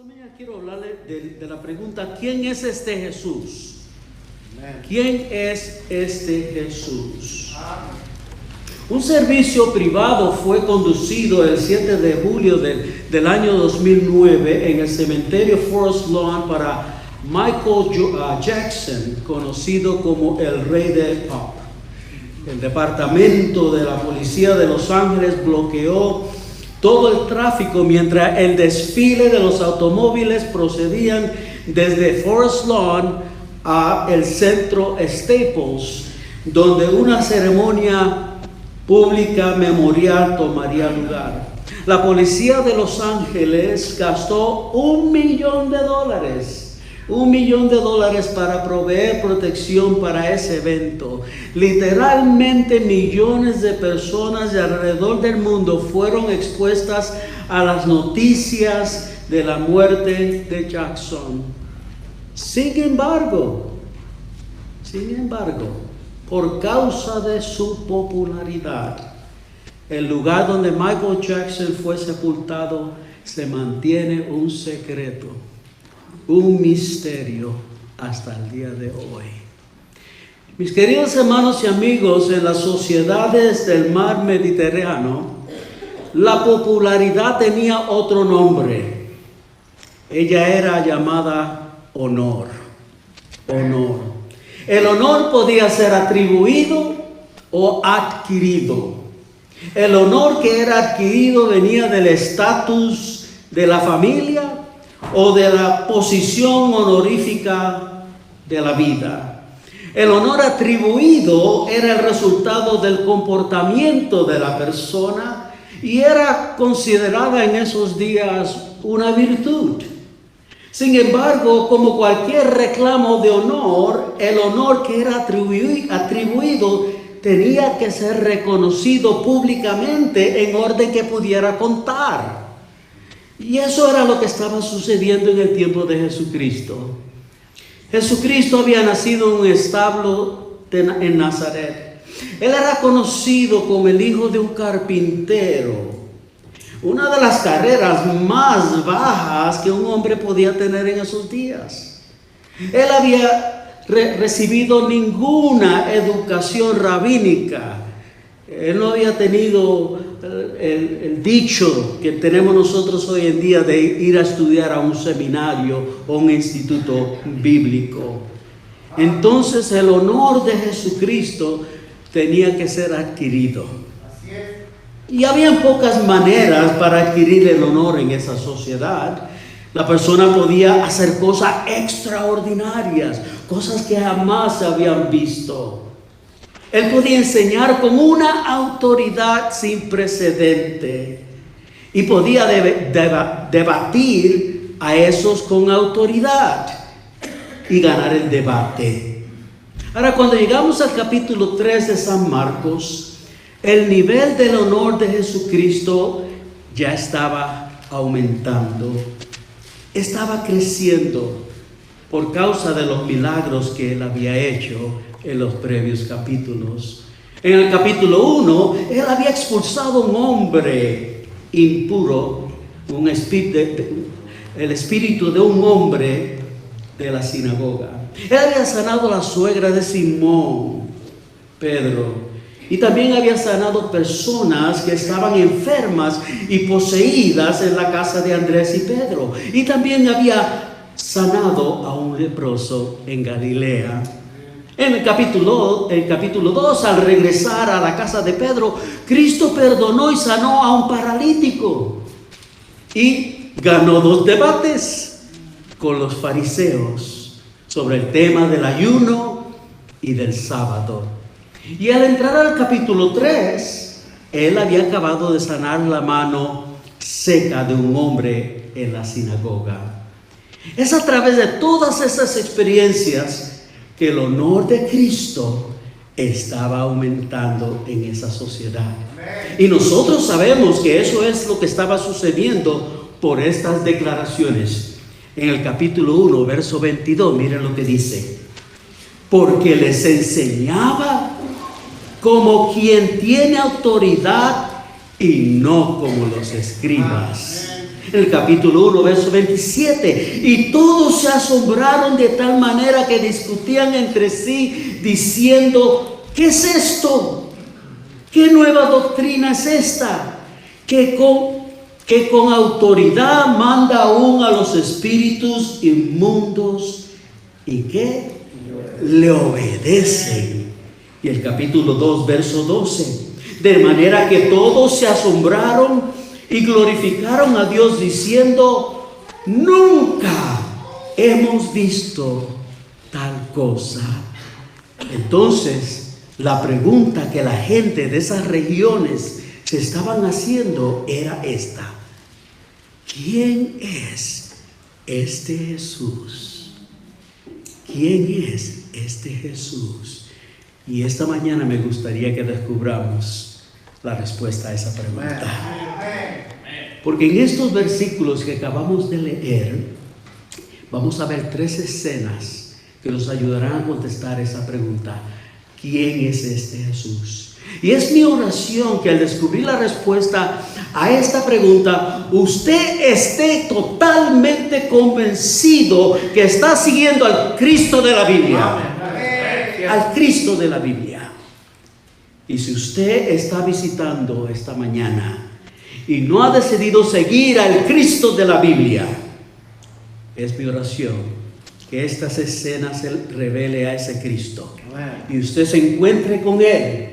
Esta mañana quiero hablarle de la pregunta: ¿quién es este Jesús? ¿Quién es este Jesús? Un servicio privado fue conducido el 7 de julio del año 2009 en el cementerio Forest Lawn para Michael Jackson, conocido como el Rey del Pop. El departamento de la policía de Los Ángeles bloqueó todo el tráfico mientras el desfile de los automóviles procedían desde Forest Lawn a el centro Staples, donde una ceremonia pública memorial tomaría lugar. La policía de Los Ángeles gastó $1 millón, $1 millón para proveer protección para ese evento. Literalmente millones de personas de alrededor del mundo fueron expuestas a las noticias de la muerte de Jackson. Sin embargo, por causa de su popularidad, el lugar donde Michael Jackson fue sepultado se mantiene un secreto, un misterio hasta el día de hoy. Mis queridos hermanos y amigos, en las sociedades del mar Mediterráneo, la popularidad tenía otro nombre. Ella era llamada honor. El honor podía ser atribuido o adquirido. El honor que era adquirido venía del estatus de la familia o de la posición honorífica de la vida. El honor atribuido era el resultado del comportamiento de la persona y era considerada en esos días una virtud. Sin embargo, como cualquier reclamo de honor, el honor que era atribuido tenía que ser reconocido públicamente en orden que pudiera contar. Y eso era lo que estaba sucediendo en el tiempo de Jesucristo. Jesucristo había nacido en un establo en Nazaret. Él era conocido como el hijo de un carpintero. Una de las carreras más bajas que un hombre podía tener en esos días. Él había recibido ninguna educación rabínica. Él no había tenido el dicho que tenemos nosotros hoy en día de ir a estudiar a un seminario o un instituto bíblico. Entonces el honor de Jesucristo tenía que ser adquirido. Y había pocas maneras para adquirir el honor en esa sociedad. La persona podía hacer cosas extraordinarias, cosas que jamás se habían visto. Él podía enseñar con una autoridad sin precedente y podía debatir a esos con autoridad y ganar el debate. Ahora, cuando llegamos al capítulo 3 de San Marcos, el nivel del honor de Jesucristo ya estaba aumentando, estaba creciendo por causa de los milagros que él había hecho en los previos capítulos. En el capítulo 1, él había expulsado a un hombre impuro, el espíritu de un hombre de la sinagoga. Él había sanado a la suegra de Simón, Pedro. Y también había sanado personas que estaban enfermas y poseídas en la casa de Andrés y Pedro. Y también había sanado a un leproso en Galilea. En el capítulo 2, al regresar a la casa de Pedro, Cristo perdonó y sanó a un paralítico. Y ganó 2 debates con los fariseos sobre el tema del ayuno y del sábado. Y al entrar al capítulo 3, él había acabado de sanar la mano seca de un hombre en la sinagoga. Es a través de todas esas experiencias que el honor de Cristo estaba aumentando en esa sociedad. Y nosotros sabemos que eso es lo que estaba sucediendo por estas declaraciones. En el capítulo 1, verso 22, miren lo que dice: porque les enseñaba como quien tiene autoridad y no como los escribas. En el capítulo 1, verso 27. Y todos se asombraron de tal manera que discutían entre sí, diciendo: ¿qué es esto? ¿Qué nueva doctrina es esta? Que con autoridad manda aún a los espíritus inmundos y que le obedecen. Y el capítulo 2, verso 12. De manera que todos se asombraron y glorificaron a Dios diciendo: nunca hemos visto tal cosa. Entonces, la pregunta que la gente de esas regiones se estaban haciendo era esta: ¿quién es este Jesús? ¿Quién es este Jesús? Y esta mañana me gustaría que descubramos la respuesta a esa pregunta. Porque en estos versículos que acabamos de leer, vamos a ver 3 escenas que nos ayudarán a contestar esa pregunta: ¿quién es este Jesús? Y es mi oración que al descubrir la respuesta a esta pregunta, usted esté totalmente convencido que está siguiendo al Cristo de la Biblia. Al Cristo de la Biblia. Y si usted está visitando esta mañana y no ha decidido seguir al Cristo de la Biblia, es mi oración que estas escenas se revele a ese Cristo y usted se encuentre con Él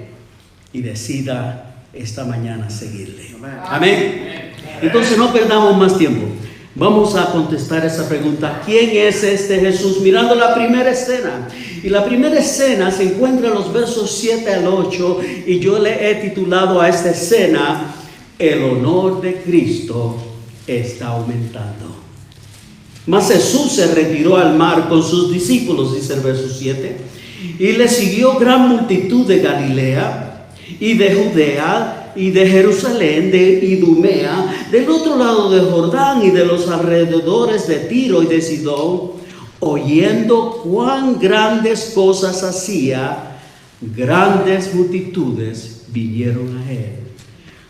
y decida esta mañana seguirle. Amén. Entonces no perdamos más tiempo. Vamos a contestar esa pregunta: ¿quién es este Jesús? Mirando la primera escena. Y la primera escena se encuentra en los versos 7 al 8. Y yo le he titulado a esta escena: el honor de Cristo está aumentando. Mas Jesús se retiró al mar con sus discípulos, dice el verso 7. Y le siguió gran multitud de Galilea y de Judea y de Jerusalén, de Idumea, del otro lado de Jordán y de los alrededores de Tiro y de Sidón, oyendo cuán grandes cosas hacía, grandes multitudes vinieron a él.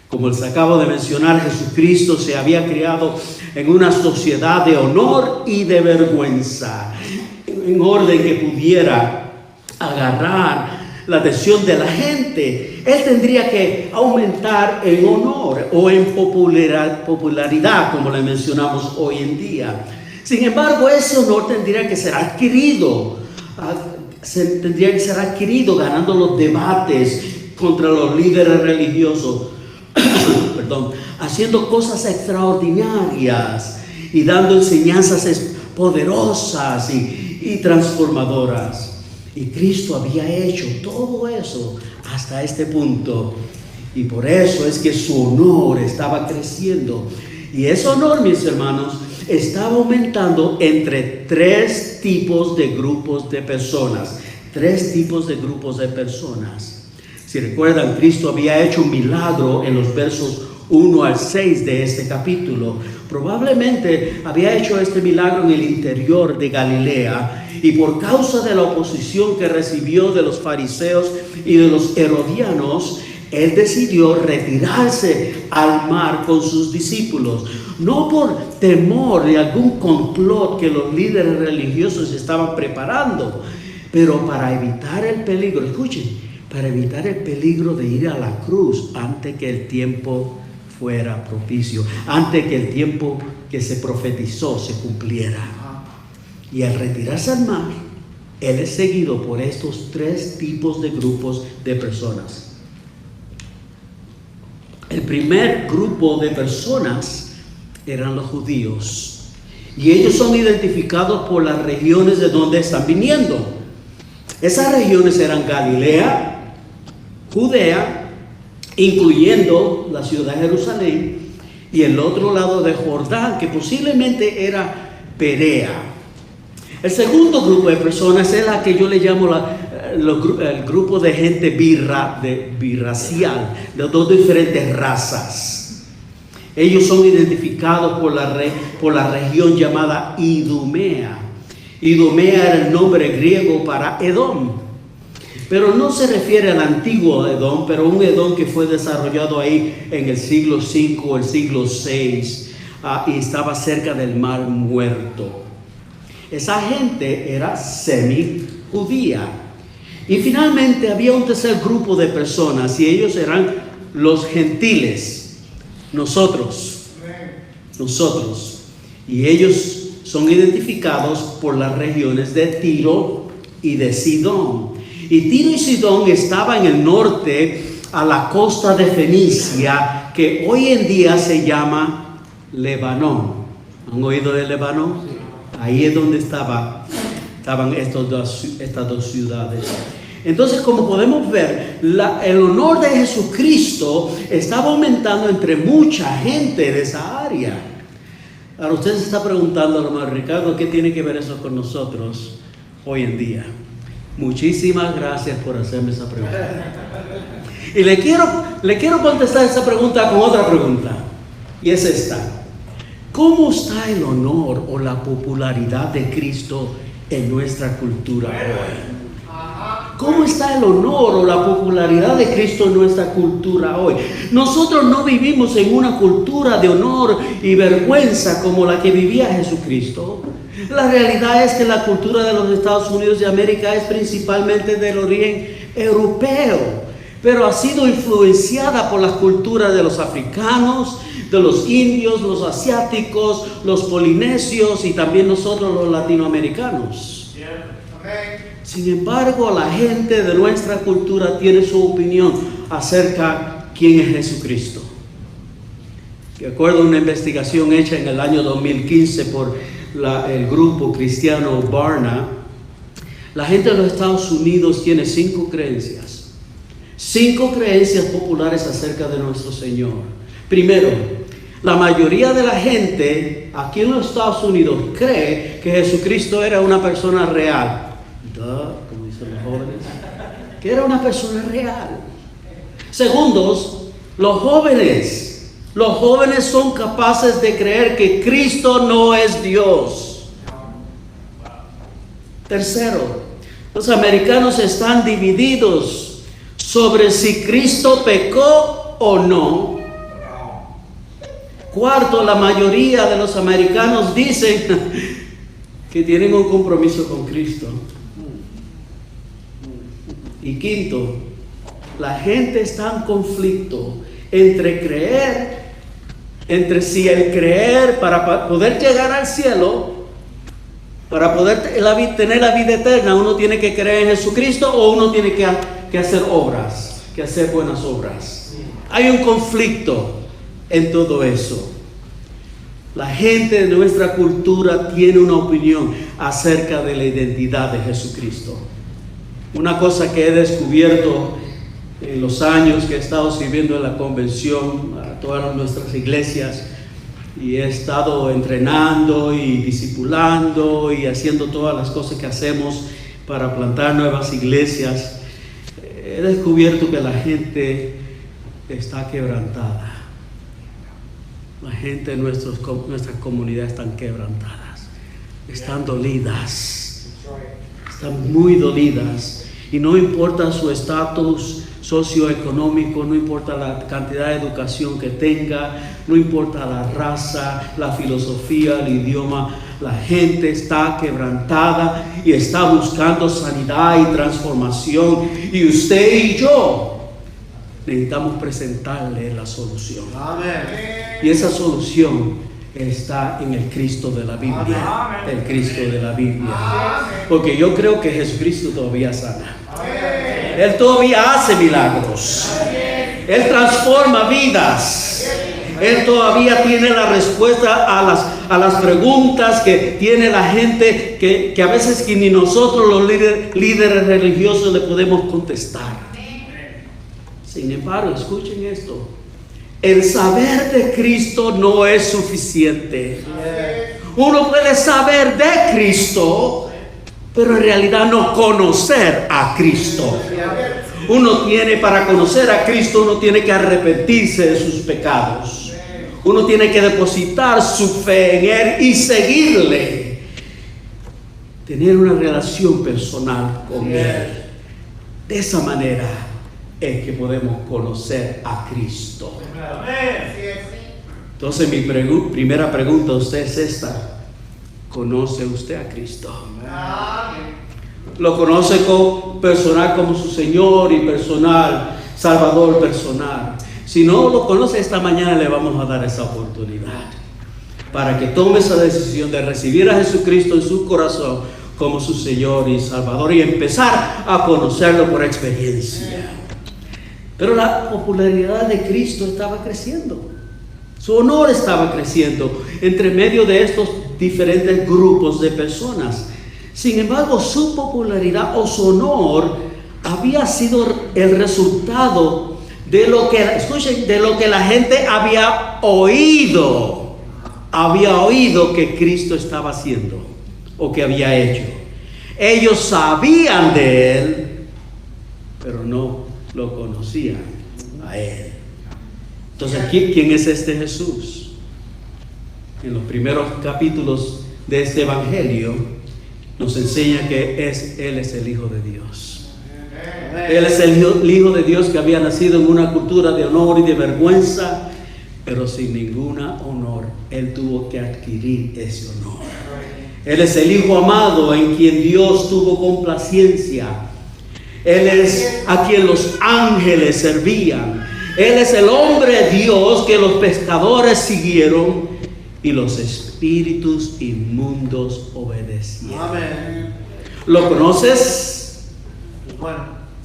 Como les acabo de mencionar, Jesucristo se había criado en una sociedad de honor y de vergüenza, en orden que pudiera agarrar la atención de la gente. Él tendría que aumentar en honor o en popularidad, como le mencionamos hoy en día. Sin embargo, ese honor tendría que ser adquirido. Tendría que ser adquirido ganando los debates contra los líderes religiosos. Haciendo cosas extraordinarias y dando enseñanzas poderosas y transformadoras. Y Cristo había hecho todo eso hasta este punto. Y por eso es que su honor estaba creciendo. Y ese honor, mis hermanos, estaba aumentando entre 3 tipos de grupos de personas. 3 tipos de grupos de personas. Si recuerdan, Cristo había hecho un milagro en los versos 1 al 6 de este capítulo. Probablemente había hecho este milagro en el interior de Galilea, y por causa de la oposición que recibió de los fariseos y de los herodianos, él decidió retirarse al mar con sus discípulos, no por temor de algún complot que los líderes religiosos estaban preparando, pero para evitar el peligro, escuchen, para evitar el peligro de ir a la cruz antes que el tiempo fuera propicio, antes que el tiempo que se profetizó se cumpliera. Y al retirarse al mar, él es seguido por estos 3 tipos de grupos de personas. El primer grupo de personas eran los judíos, y ellos son identificados por las regiones de donde están viniendo. Esas regiones eran Galilea, Judea, incluyendo la ciudad de Jerusalén, y el otro lado de Jordán, que posiblemente era Perea. El segundo grupo de personas es la que yo le llamo el grupo de gente birracial, de 2 diferentes razas. Ellos son identificados por la región llamada Idumea. Idumea era el nombre griego para Edom, pero no se refiere al antiguo Edom, pero un Edom que fue desarrollado ahí en el siglo V o el siglo VI y estaba cerca del Mar Muerto. Esa gente era semi-judía. Y finalmente había un tercer grupo de personas y ellos eran los gentiles, nosotros. Y ellos son identificados por las regiones de Tiro y de Sidón. Y Tiro y Sidón estaban en el norte a la costa de Fenicia, que hoy en día se llama Lebanón. ¿Han oído de Lebanón? Ahí es donde estaban estas dos ciudades. Entonces, como podemos ver, el honor de Jesucristo estaba aumentando entre mucha gente de esa área. Ahora usted se está preguntando, hermano Ricardo, ¿qué tiene que ver eso con nosotros hoy en día? Muchísimas gracias por hacerme esa pregunta. Y le quiero contestar esa pregunta con otra pregunta. Y es esta. ¿Cómo está el honor o la popularidad de Cristo en nuestra cultura hoy? ¿Cómo está el honor o la popularidad de Cristo en nuestra cultura hoy? Nosotros no vivimos en una cultura de honor y vergüenza como la que vivía Jesucristo. La realidad es que la cultura de los Estados Unidos de América es principalmente del origen europeo, pero ha sido influenciada por las culturas de los africanos, de los indios, los asiáticos, los polinesios y también nosotros los latinoamericanos. Sin embargo, la gente de nuestra cultura tiene su opinión acerca de quién es Jesucristo. De acuerdo a una investigación hecha en el año 2015 por el grupo cristiano Barna, la gente de los Estados Unidos tiene 5 creencias. 5 creencias populares acerca de nuestro Señor. Primero, la mayoría de la gente aquí en los Estados Unidos cree que Jesucristo era una persona real. Como dicen los jóvenes, que era una persona real. Segundos, los jóvenes son capaces de creer que Cristo no es Dios. Tercero, los americanos están divididos sobre si Cristo pecó o no. Cuarto, la mayoría de los americanos dicen que tienen un compromiso con Cristo. Y quinto, la gente está en conflicto entre si el creer para poder llegar al cielo, para poder tener la vida eterna, uno tiene que creer en Jesucristo o uno tiene que hacer obras, que hacer buenas obras. Hay un conflicto en todo eso. La gente de nuestra cultura tiene una opinión acerca de la identidad de Jesucristo. Una cosa que he descubierto en los años que he estado sirviendo en la convención a todas nuestras iglesias y he estado entrenando y discipulando y haciendo todas las cosas que hacemos para plantar nuevas iglesias, he descubierto que la gente está quebrantada. La gente de nuestras comunidades están quebrantadas, están dolidas, están muy dolidas. Y no importa su estatus socioeconómico, no importa la cantidad de educación que tenga, no importa la raza, la filosofía, el idioma, la gente está quebrantada y está buscando sanidad y transformación. Y usted y yo necesitamos presentarle la solución. Amén. Y esa solución está en el Cristo de la Biblia. El Cristo de la Biblia. Porque yo creo que Jesucristo todavía sana. Él todavía hace milagros. Él transforma vidas. Él todavía tiene la respuesta a las preguntas que tiene la gente que a veces que ni nosotros los líderes religiosos le podemos contestar. Sin embargo, escuchen esto. El saber de Cristo no es suficiente. Uno puede saber de Cristo, pero en realidad no conocer a Cristo. Para conocer a Cristo, uno tiene que arrepentirse de sus pecados. Uno tiene que depositar su fe en Él y seguirle. Tener una relación personal con Él. De esa manera es que podemos conocer a Cristo. Entonces mi primera pregunta a usted es esta: ¿conoce usted a Cristo? ¿Lo conoce personal como su Señor y personal, Salvador personal? Si no lo conoce, esta mañana le vamos a dar esa oportunidad para que tome esa decisión de recibir a Jesucristo en su corazón como su Señor y Salvador y empezar a conocerlo por experiencia. Pero la popularidad de Cristo estaba creciendo. Su honor estaba creciendo entre medio de estos diferentes grupos de personas. Sin embargo, su popularidad o su honor había sido el resultado de lo que, escuchen, de lo que la gente había oído que Cristo estaba haciendo o que había hecho. Ellos sabían de Él, pero no lo conocían a Él. Entonces, ¿quién es este Jesús? En los primeros capítulos de este Evangelio nos enseña que Él es el Hijo de Dios. Él es el Hijo de Dios que había nacido en una cultura de honor y de vergüenza, pero sin ninguna honor. Él tuvo que adquirir ese honor. Él es el Hijo amado en quien Dios tuvo complacencia. Él es a quien los ángeles servían. Él es el hombre Dios que los pescadores siguieron y los espíritus inmundos obedecieron. Amén. ¿Lo conoces?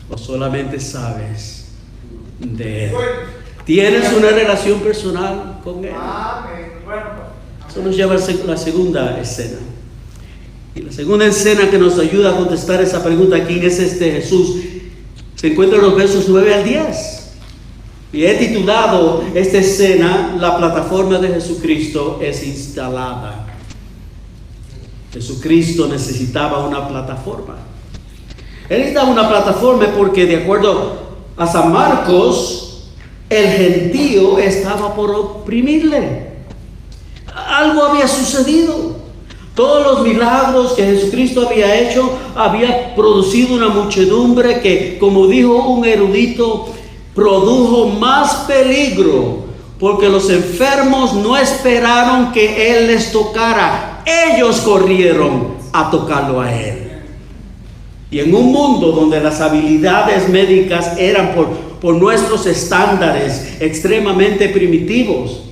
¿O solamente sabes de Él? ¿Tienes una relación personal con Él? Eso nos lleva a la segunda escena. Y la segunda escena que nos ayuda a contestar esa pregunta: ¿quién es este Jesús?, se encuentra en los versos 9 al 10. Y he titulado esta escena: la plataforma de Jesucristo es instalada. Jesucristo necesitaba una plataforma. Él necesitaba una plataforma porque, de acuerdo a San Marcos, el gentío estaba por oprimirle. Algo había sucedido. Todos los milagros que Jesucristo había hecho había producido una muchedumbre que, como dijo un erudito, produjo más peligro, porque los enfermos no esperaron que Él les tocara. Ellos corrieron a tocarlo a Él. Y en un mundo donde las habilidades médicas eran por nuestros estándares extremadamente primitivos,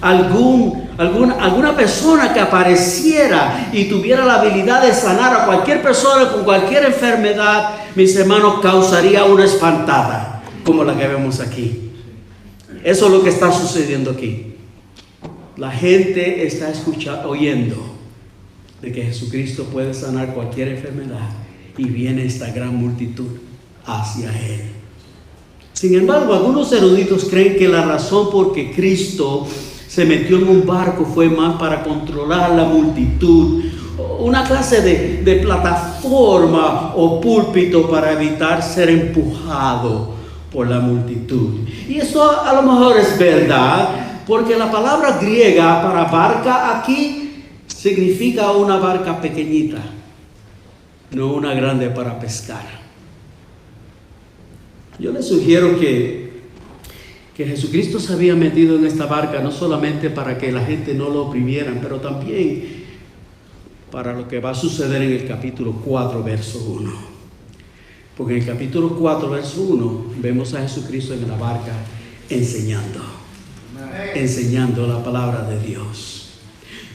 alguna persona que apareciera y tuviera la habilidad de sanar a cualquier persona con cualquier enfermedad, mis hermanos, causaría una espantada como la que vemos aquí. Eso es lo que está sucediendo aquí. La gente está oyendo de que Jesucristo puede sanar cualquier enfermedad, y viene esta gran multitud hacia Él. Sin embargo, algunos eruditos creen que la razón por que Cristo se metió en un barco fue más para controlar la multitud, una clase de plataforma o púlpito para evitar ser empujado por la multitud. Y eso a lo mejor es verdad, porque la palabra griega para barca aquí significa una barca pequeñita, no una grande para pescar. Yo les sugiero que Jesucristo se había metido en esta barca no solamente para que la gente no lo oprimieran, pero también para lo que va a suceder en el capítulo 4, verso 1. Porque en el capítulo 4, verso 1, vemos a Jesucristo en la barca enseñando la palabra de Dios.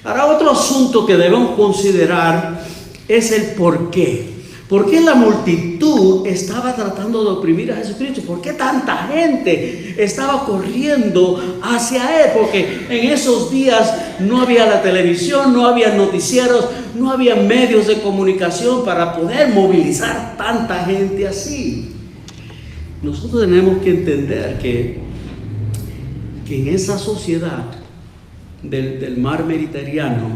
Ahora, otro asunto que debemos considerar es el por qué. ¿Por qué la multitud estaba tratando de oprimir a Jesucristo? ¿Por qué tanta gente estaba corriendo hacia Él? Porque en esos días no había la televisión, no había noticieros, no había medios de comunicación para poder movilizar tanta gente así. Nosotros tenemos que entender que en esa sociedad del mar Mediterráneo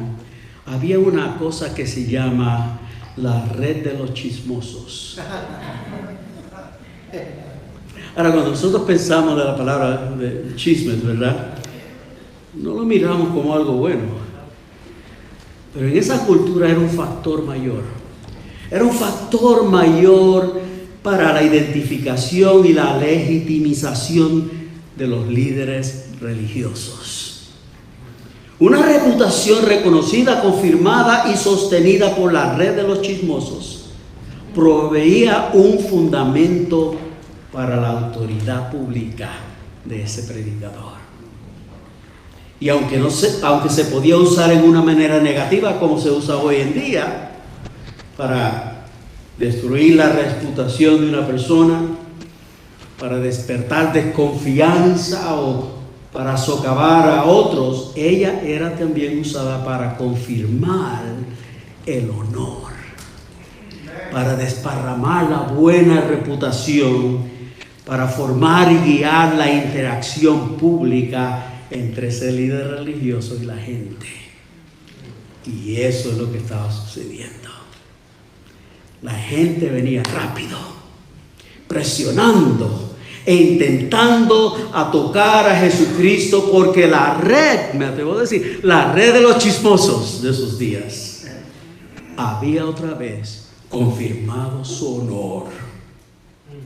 había una cosa que se llama la red de los chismosos. Ahora, cuando nosotros pensamos de la palabra de chismes, ¿verdad?, no lo miramos como algo bueno. Pero en esa cultura era un factor mayor. Era un factor mayor para la identificación y la legitimización de los líderes religiosos. Una reputación reconocida, confirmada y sostenida por la red de los chismosos proveía un fundamento para la autoridad pública de ese predicador. Y aunque se podía usar en una manera negativa como se usa hoy en día para destruir la reputación de una persona, para despertar desconfianza o para socavar a otros, ella era también usada para confirmar el honor, para desparramar la buena reputación, para formar y guiar la interacción pública entre ese líder religioso y la gente. Y eso es lo que estaba sucediendo. La gente venía rápido, presionando e intentando a tocar a Jesucristo, porque la red, me atrevo a decir, la red de los chismosos de esos días había otra vez confirmado su honor.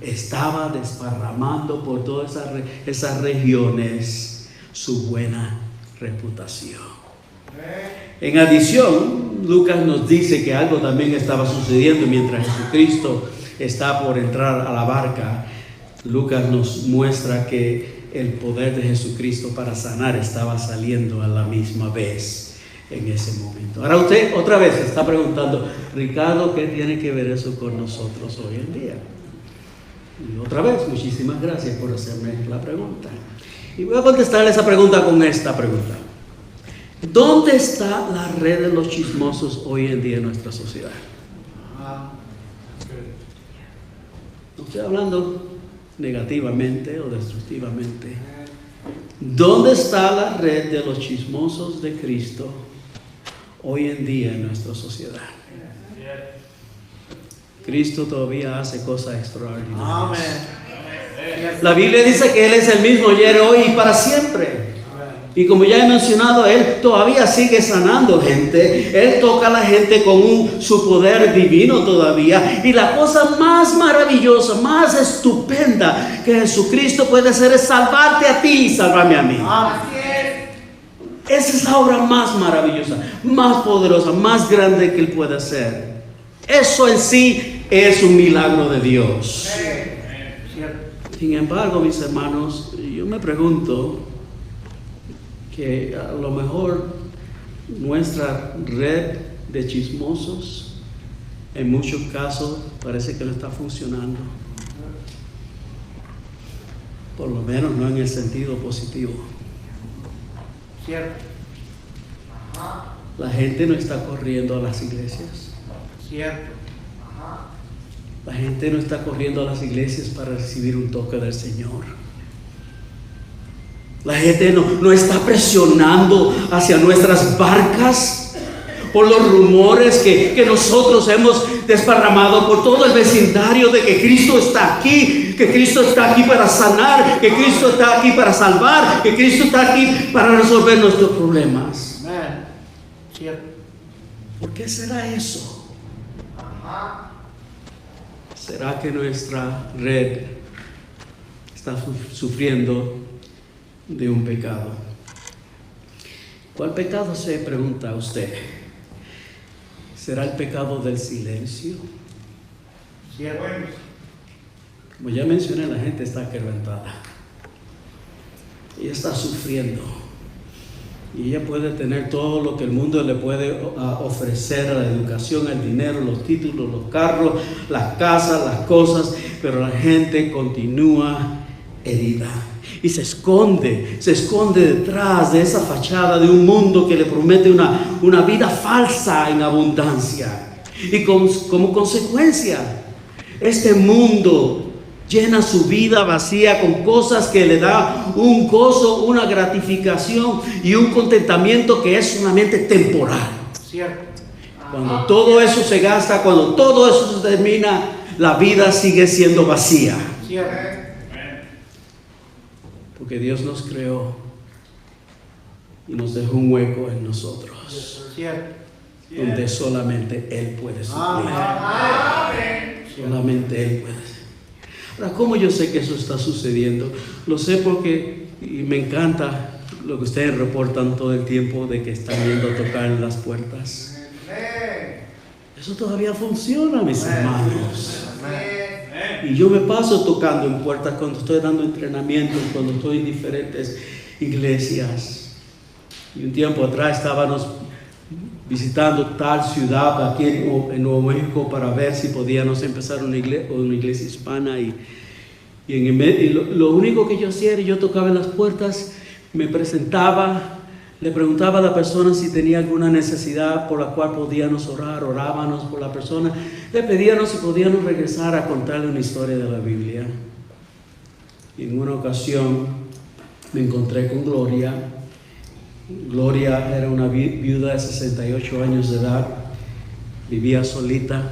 Estaba desparramando por todas esas regiones su buena reputación. En adición, Lucas nos dice que algo también estaba sucediendo mientras Jesucristo está por entrar a la barca. Lucas nos muestra que el poder de Jesucristo para sanar estaba saliendo a la misma vez en ese momento. Ahora usted otra vez se está preguntando, Ricardo, ¿qué tiene que ver eso con nosotros hoy en día? Y otra vez, muchísimas gracias por hacerme la pregunta. Y voy a contestarle esa pregunta con esta pregunta. ¿Dónde está la red de los chismosos hoy en día en nuestra sociedad? No estoy hablando negativamente o destructivamente. ¿Dónde está la red de los chismosos de Cristo hoy en día en nuestra sociedad? Cristo todavía hace cosas extraordinarias. La Biblia dice que Él es el mismo ayer, hoy y para siempre. Y como ya he mencionado, Él todavía sigue sanando gente. Él toca a la gente con su poder divino todavía. Y la cosa más maravillosa, más estupenda que Jesucristo puede hacer es salvarte a ti y salvarme a mí. Esa es la obra más maravillosa, más poderosa, más grande que Él puede hacer. Eso en sí es un milagro de Dios. Sin embargo, mis hermanos, yo me pregunto que a lo mejor nuestra red de chismosos en muchos casos parece que no está funcionando, por lo menos no en el sentido positivo. Cierto. La gente no está corriendo a las iglesias. Cierto. La gente no está corriendo a las iglesias para recibir un toque del Señor. La gente no está presionando hacia nuestras barcas por los rumores que nosotros hemos desparramado por todo el vecindario de que Cristo está aquí, que Cristo está aquí para sanar, que Cristo está aquí para salvar, que Cristo está aquí para resolver nuestros problemas. Amén. Cierto. ¿Por qué será eso? ¿Será que nuestra red está sufriendo de un pecado? ¿Cuál pecado se pregunta usted? ¿Será el pecado del silencio? Cierto. Como ya mencioné, la gente está quebrantada. Ella está sufriendo. Y ella puede tener todo lo que el mundo le puede ofrecer: la educación, el dinero, los títulos, los carros, las casas, las cosas, pero la gente continúa herida y se esconde detrás de esa fachada de un mundo que le promete una vida falsa en abundancia. Y como consecuencia, este mundo llena su vida vacía con cosas que le da un gozo, una gratificación y un contentamiento que es solamente temporal. Cierto. Cuando todo eso se gasta, cuando todo eso se termina, la vida sigue siendo vacía. Cierto. Porque Dios nos creó y nos dejó un hueco en nosotros, Cierto. donde solamente Él puede suplir. Solamente Él puede. Ahora, ¿cómo yo sé que eso está sucediendo? Lo sé porque, y me encanta lo que ustedes reportan todo el tiempo de que están yendo a tocar en las puertas. Eso todavía funciona, mis hermanos. Y yo me paso tocando en puertas cuando estoy dando entrenamientos, cuando estoy en diferentes iglesias. Y un tiempo atrás estábamos visitando tal ciudad aquí en Nuevo México para ver si podíamos empezar una iglesia hispana. Y lo único que yo hacía era yo tocaba en las puertas, me presentaba, le preguntaba a la persona si tenía alguna necesidad por la cual podíamos orar, orábamos por la persona, le pedíamos si podíamos regresar a contarle una historia de la Biblia. Y en una ocasión me encontré con Gloria. Gloria era una viuda de 68 años de edad, vivía solita,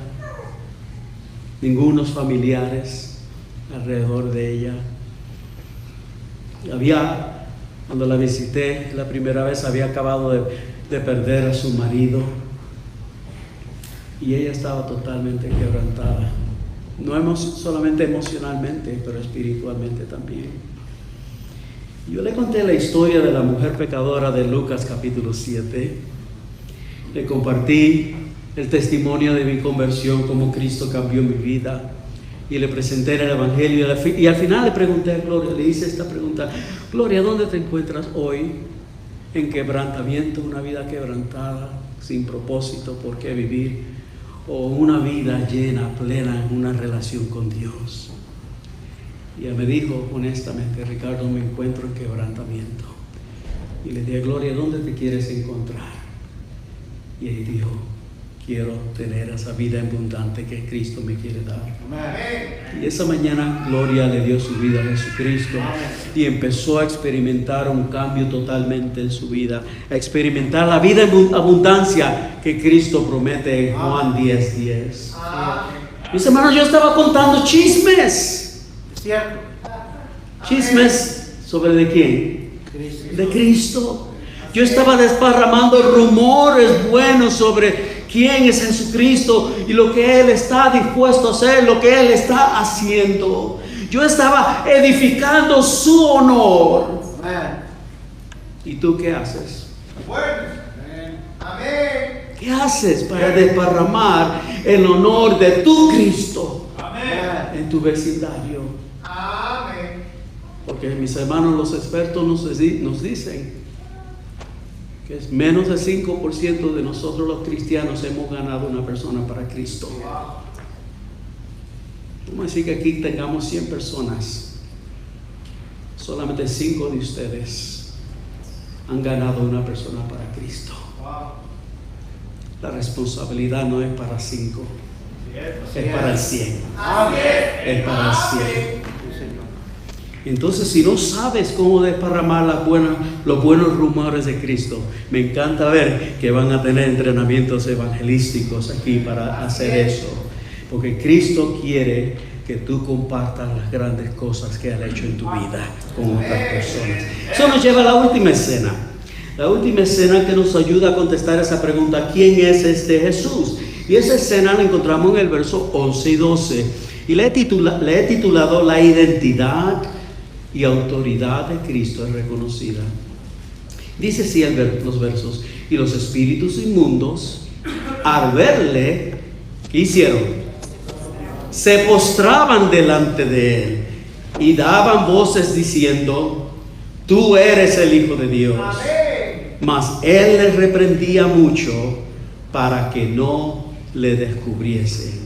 ningunos familiares alrededor de ella. Cuando la visité la primera vez, había acabado de perder a su marido y ella estaba totalmente quebrantada, no solamente emocionalmente, pero espiritualmente también. Yo le conté la historia de la mujer pecadora de Lucas capítulo 7. Le compartí el testimonio de mi conversión, cómo Cristo cambió mi vida. Y le presenté el Evangelio. Y al final le pregunté a Gloria, le hice esta pregunta: Gloria, ¿dónde te encuentras hoy? En quebrantamiento, una vida quebrantada, sin propósito, por qué vivir, o una vida llena, plena, en una relación con Dios. Y ella me dijo honestamente: Ricardo, me encuentro en quebrantamiento. Y le dije: Gloria, ¿dónde te quieres encontrar? Y ella dijo: quiero tener esa vida abundante que Cristo me quiere dar. Amén. Y esa mañana Gloria le dio su vida a Jesucristo. Amén. Y empezó a experimentar un cambio totalmente en su vida, a experimentar la vida en abundancia que Cristo promete en Juan 10:10. Mis hermanos, yo estaba contando chismes. ¿Cierto? Chismes sobre ¿de quién? Cristo. De Cristo. Yo estaba desparramando rumores buenos sobre quién es Jesucristo y lo que Él está dispuesto a hacer, lo que Él está haciendo. Yo estaba edificando su honor. Amén. ¿Y tú qué haces? Amén. ¿Qué haces para desparramar el honor de tu Cristo en tu vecindario? Amén. Porque mis hermanos, los expertos nos dicen que es menos del 5% de nosotros los cristianos hemos ganado una persona para Cristo. Vamos a decir que aquí tengamos 100 personas, solamente 5 de ustedes han ganado una persona para Cristo. La responsabilidad no es para 5, es para el 100. Es para el 100. Entonces, si no sabes cómo desparramar los buenos rumores de Cristo, me encanta ver que van a tener entrenamientos evangelísticos aquí para hacer eso. Porque Cristo quiere que tú compartas las grandes cosas que Él ha hecho en tu vida con otras personas. Eso nos lleva a la última escena. La última escena que nos ayuda a contestar esa pregunta: ¿quién es este Jesús? Y esa escena la encontramos en el verso 11 y 12. Y le he titulado La identidad y autoridad de Cristo es reconocida. Dice así los versos: y los espíritus inmundos, al verle, ¿qué hicieron? Se postraban delante de él y daban voces diciendo: tú eres el Hijo de Dios. Mas él les reprendía mucho para que no le descubriesen.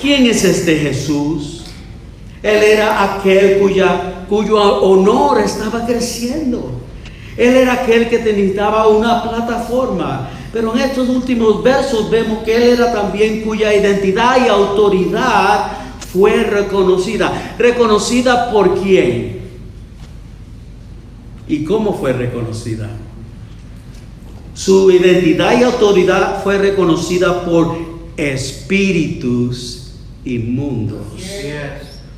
¿Quién es este Jesús? Él era aquel cuyo honor estaba creciendo. Él era aquel que necesitaba una plataforma. Pero en estos últimos versos vemos que Él era también cuya identidad y autoridad fue reconocida. ¿Reconocida por quién? ¿Y cómo fue reconocida? Su identidad y autoridad fue reconocida por espíritus inmundos.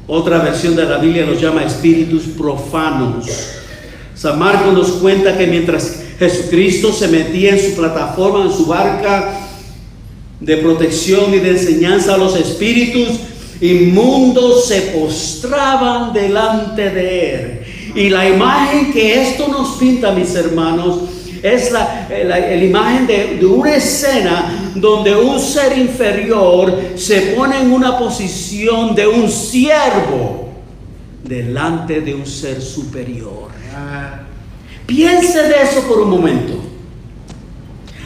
Otra versión de la Biblia los llama espíritus profanos. San Marcos nos cuenta que mientras Jesucristo se metía en su plataforma, en su barca de protección y de enseñanza, los espíritus inmundos se postraban delante de Él. Y la imagen que esto nos pinta, mis hermanos, es la imagen de una escena donde un ser inferior se pone en una posición de un siervo delante de un ser superior. Piense de eso por un momento.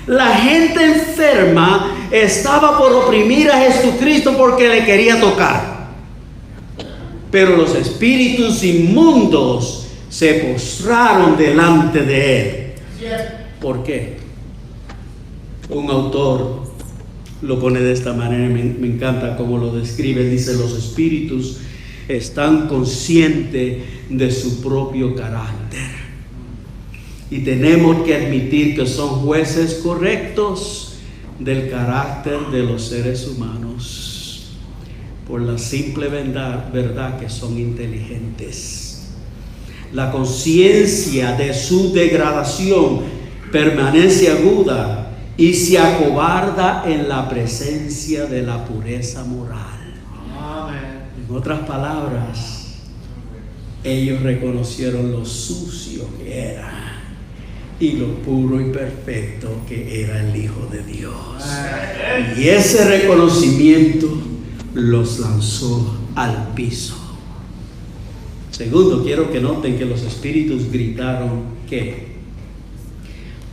La gente enferma estaba por oprimir a Jesucristo porque le quería tocar. Pero los espíritus inmundos se postraron delante de él. ¿Por qué? Un autor lo pone de esta manera, me encanta cómo lo describe. Dice: los espíritus están conscientes de su propio carácter. Y tenemos que admitir que son jueces correctos del carácter de los seres humanos, por la simple verdad que son inteligentes. La conciencia de su degradación permanece aguda y se acobarda en la presencia de la pureza moral. En otras palabras, ellos reconocieron lo sucio que era y lo puro y perfecto que era el Hijo de Dios. Y ese reconocimiento los lanzó al piso. Segundo, quiero que noten que los espíritus gritaron que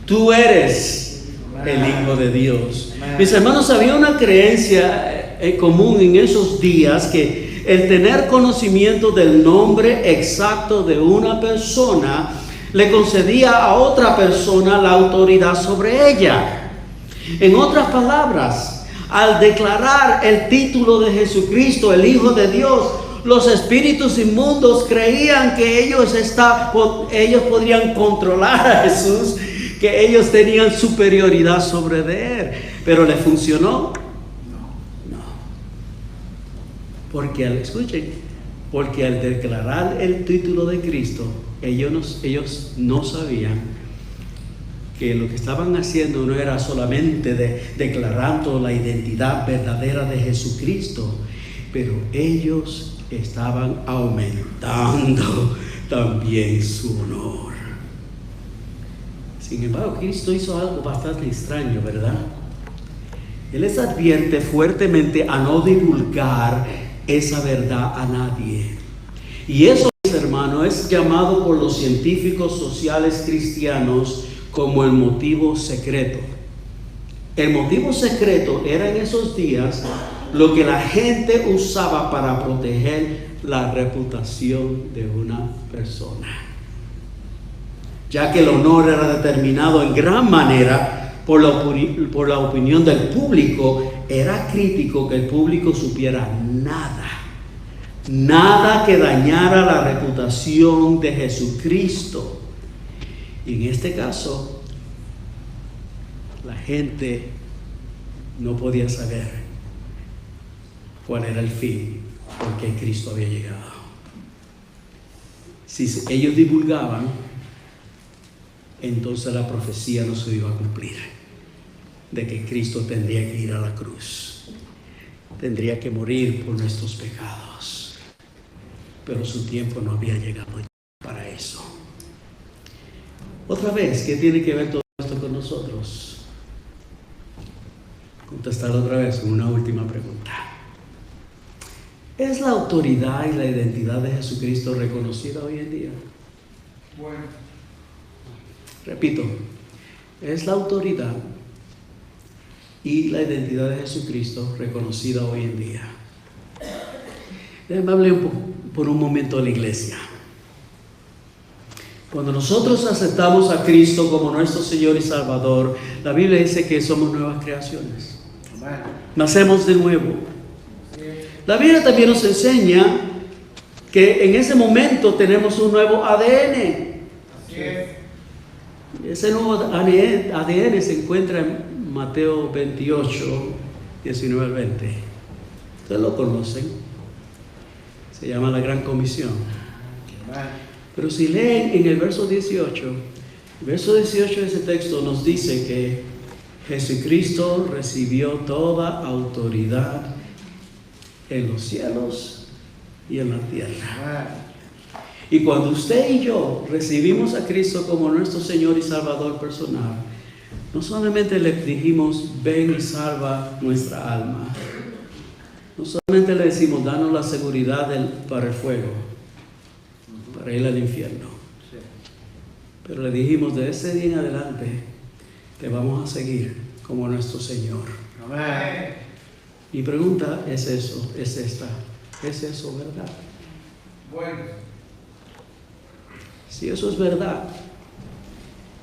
tú eres el Hijo de Dios. Mis hermanos, había una creencia común en esos días, que el tener conocimiento del nombre exacto de una persona le concedía a otra persona la autoridad sobre ella. En otras palabras, al declarar el título de Jesucristo, el Hijo de Dios, los espíritus inmundos creían que ellos podrían controlar a Jesús, que ellos tenían superioridad sobre él. ¿Pero le funcionó? No. Porque al declarar el título de Cristo, ellos no sabían que lo que estaban haciendo no era solamente declarando la identidad verdadera de Jesucristo, pero ellos estaban aumentando también su honor. Sin embargo, Cristo hizo algo bastante extraño, ¿verdad? Él les advierte fuertemente a no divulgar esa verdad a nadie. Y eso, hermano, es llamado por los científicos sociales cristianos como el motivo secreto. El motivo secreto era en esos días lo que la gente usaba para proteger la reputación de una persona, ya que el honor era determinado en gran manera por la opinión del público. Era crítico que el público supiera nada que dañara la reputación de Jesucristo. Y en este caso, la gente no podía saber cuál era el fin por qué Cristo había llegado. Si ellos divulgaban, entonces la profecía no se iba a cumplir, de que Cristo tendría que ir a la cruz, tendría que morir por nuestros pecados. Pero su tiempo no había llegado para eso. Otra vez, ¿qué tiene que ver todo esto con nosotros? Contestar otra vez con una última pregunta. ¿Es la autoridad y la identidad de Jesucristo reconocida hoy en día? Bueno. Repito, ¿es la autoridad y la identidad de Jesucristo reconocida hoy en día? Déjenme hablar por un momento de la iglesia. Cuando nosotros aceptamos a Cristo como nuestro Señor y Salvador, la Biblia dice que somos nuevas creaciones. Nacemos de nuevo. La Biblia también nos enseña que en ese momento tenemos un nuevo ADN. Ese nuevo ADN se encuentra en Mateo 28, 19 al 20. Ustedes lo conocen. Se llama la Gran Comisión. Pero si leen en el verso 18, el verso 18 de ese texto nos dice que Jesucristo recibió toda autoridad en los cielos y en la tierra. Y cuando usted y yo recibimos a Cristo como nuestro Señor y Salvador personal, no solamente le dijimos, ven y salva nuestra alma. No solamente le decimos, danos la seguridad para el fuego, para ir al infierno. Sí. Pero le dijimos, de ese día en adelante, te vamos a seguir como nuestro Señor. Amén. Mi pregunta es eso, es esta. ¿Es eso verdad? Bueno. Si eso es verdad,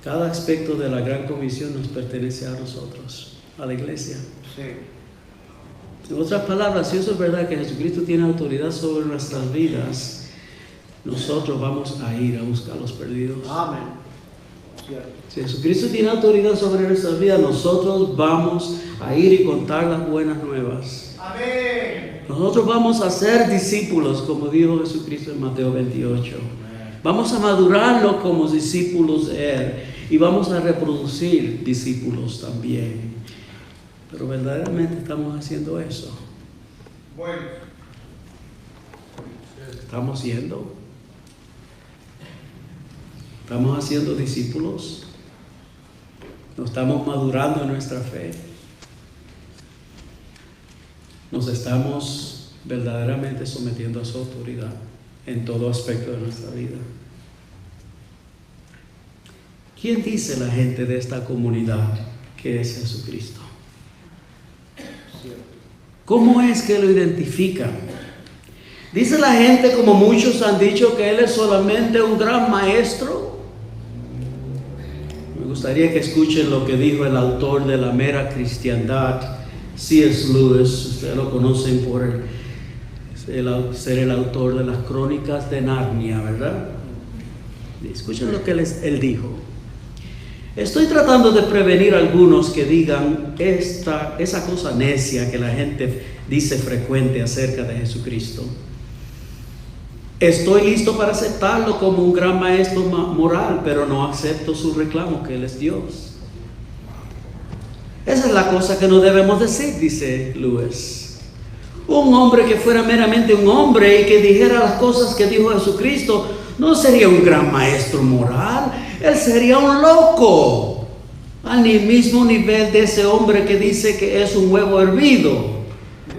cada aspecto de la gran comisión nos pertenece a nosotros, a la iglesia. Sí. En otras palabras, si eso es verdad que Jesucristo tiene autoridad sobre nuestras vidas, nosotros vamos a ir a buscar a los perdidos. Amén. Cierto. Si Jesucristo tiene autoridad sobre nuestras vidas, nosotros vamos a ir y contar las buenas nuevas. Amén. Nosotros vamos a ser discípulos, como dijo Jesucristo en Mateo 28. Vamos a madurarlos como discípulos de Él y vamos a reproducir discípulos también. Pero verdaderamente estamos haciendo eso. Bueno. ¿Estamos siendo? ¿Estamos haciendo discípulos? ¿Nos estamos madurando en nuestra fe? ¿Nos estamos verdaderamente sometiendo a su autoridad en todo aspecto de nuestra vida? ¿Quién dice la gente de esta comunidad que es Jesucristo? Cierto. ¿Cómo es que lo identifican? Dice la gente, como muchos han dicho, que Él es solamente un gran maestro. Me gustaría que escuchen lo que dijo el autor de La mera cristiandad, C.S. Lewis. Ustedes lo conocen por ser el autor de las Crónicas de Narnia, ¿verdad? Escuchen lo que él dijo. Estoy tratando de prevenir a algunos que digan esa cosa necia que la gente dice frecuente acerca de Jesucristo. Estoy listo para aceptarlo como un gran maestro moral, pero no acepto su reclamo que Él es Dios. Esa es la cosa que no debemos decir, dice Lewis. Un hombre que fuera meramente un hombre y que dijera las cosas que dijo Jesucristo, no sería un gran maestro moral, él sería un loco, al mismo nivel de ese hombre que dice que es un huevo hervido,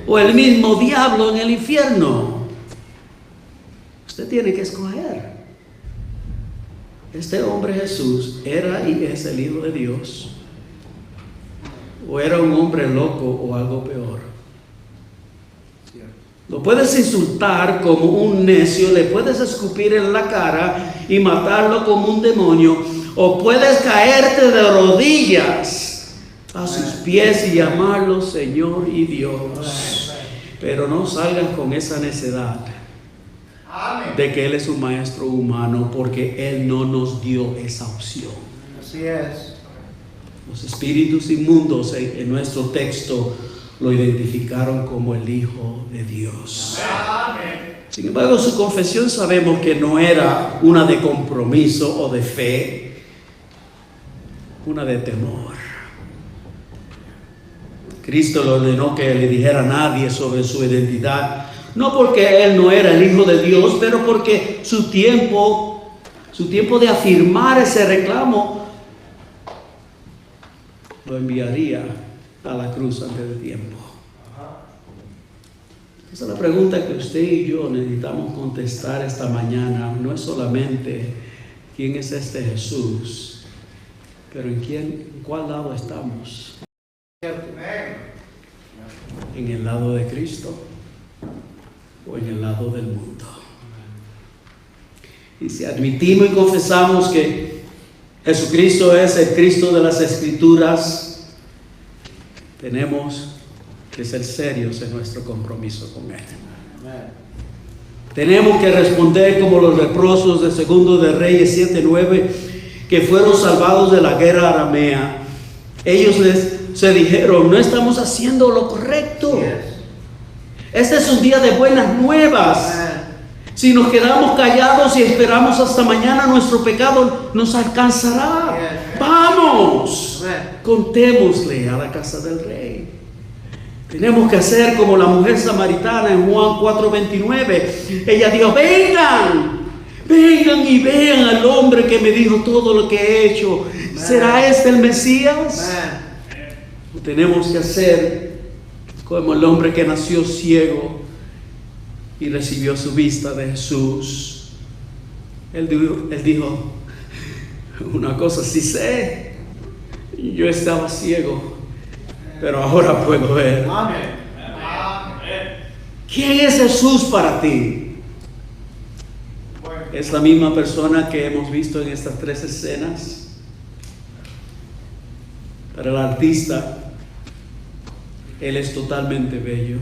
o el mismo diablo en el infierno. Usted tiene que escoger. Este hombre Jesús era y es el Hijo de Dios, o era un hombre loco o algo peor. Lo puedes insultar como un necio, le puedes escupir en la cara y matarlo como un demonio, o puedes caerte de rodillas a sus pies y llamarlo Señor y Dios. Pero no salgas con esa necedad de que Él es un maestro humano, porque Él no nos dio esa opción. Así es. Los espíritus inmundos en nuestro texto lo identificaron como el Hijo de Dios. Amén. Sin embargo, su confesión sabemos que no era una de compromiso o de fe, una de temor. Cristo le ordenó que le dijera a nadie sobre su identidad, no porque Él no era el Hijo de Dios, pero porque su tiempo de afirmar ese reclamo lo enviaría a la cruz antes del tiempo. Esa es la pregunta que usted y yo necesitamos contestar esta mañana. No es solamente quién es este Jesús, pero en cuál lado estamos. ¿En el lado de Cristo o en el lado del mundo? Y si admitimos y confesamos que Jesucristo es el Cristo de las Escrituras, tenemos que ser serios en nuestro compromiso con Él. Tenemos que responder como los leprosos de Segundo de Reyes 7:9, que fueron salvados de la guerra aramea. Ellos se dijeron, no estamos haciendo lo correcto. Este es un día de buenas nuevas. Si nos quedamos callados y esperamos hasta mañana, nuestro pecado nos alcanzará. ¡Vamos! Contémosle a la casa del rey. Tenemos que hacer como la mujer samaritana en Juan 4:29. Ella dijo, vengan, Vengan y vean al hombre que me dijo todo lo que he hecho. ¿Será este el Mesías? Amen. Tenemos que hacer como el hombre que nació ciego y recibió su vista de Jesús. Él dijo, una cosa sí sé, yo estaba ciego, pero ahora puedo ver. Amen. ¿Quién es Jesús para ti? Bueno. ¿Es la misma persona que hemos visto en estas 3 escenas? Para el artista, Él es totalmente bello.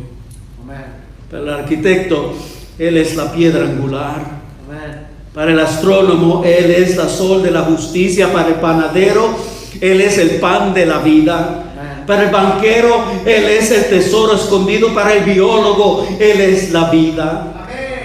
Amen. Para el arquitecto, Él es la piedra angular. Amen. Para el astrónomo, Él es la sol de la justicia. Para el panadero, Él es el pan de la vida. Para el banquero, Él es el tesoro escondido. Para el biólogo, Él es la vida.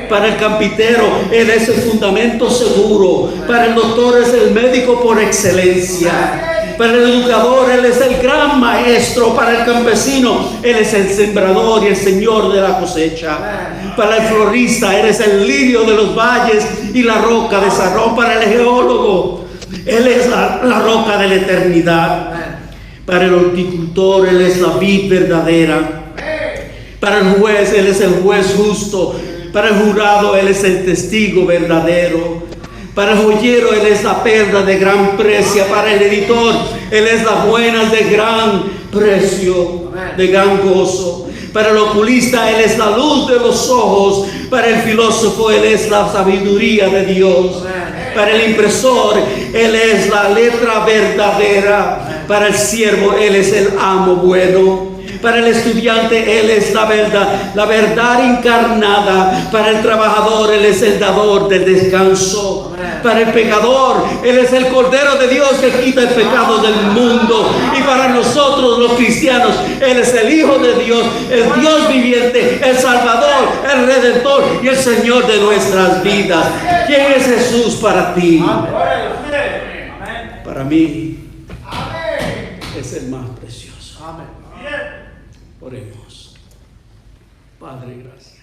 Para el carpintero, Él es el fundamento seguro. Para el doctor, es el médico por excelencia. Para el educador, Él es el gran maestro. Para el campesino, Él es el sembrador y el señor de la cosecha. Para el florista, Él es el lirio de los valles y la roca de Sarón. Para el geólogo, Él es la roca de la eternidad. Para el horticultor, Él es la vid verdadera. Para el juez, Él es el juez justo. Para el jurado, Él es el testigo verdadero. Para el joyero, Él es la perla de gran precio. Para el editor, Él es las buenas de gran precio, de gran gozo. Para el oculista, Él es la luz de los ojos. Para el filósofo, Él es la sabiduría de Dios. Para el impresor, Él es la letra verdadera. Para el siervo, Él es el amo bueno. Para el estudiante, Él es la verdad encarnada. Para el trabajador, Él es el dador del descanso. Para el pecador, Él es el Cordero de Dios que quita el pecado del mundo. Y para nosotros los cristianos, Él es el Hijo de Dios, el Dios viviente, el Salvador, el Redentor y el Señor de nuestras vidas. ¿Quién es Jesús para ti? Para mí es el más precioso. Amen. Oremos. Padre, gracias.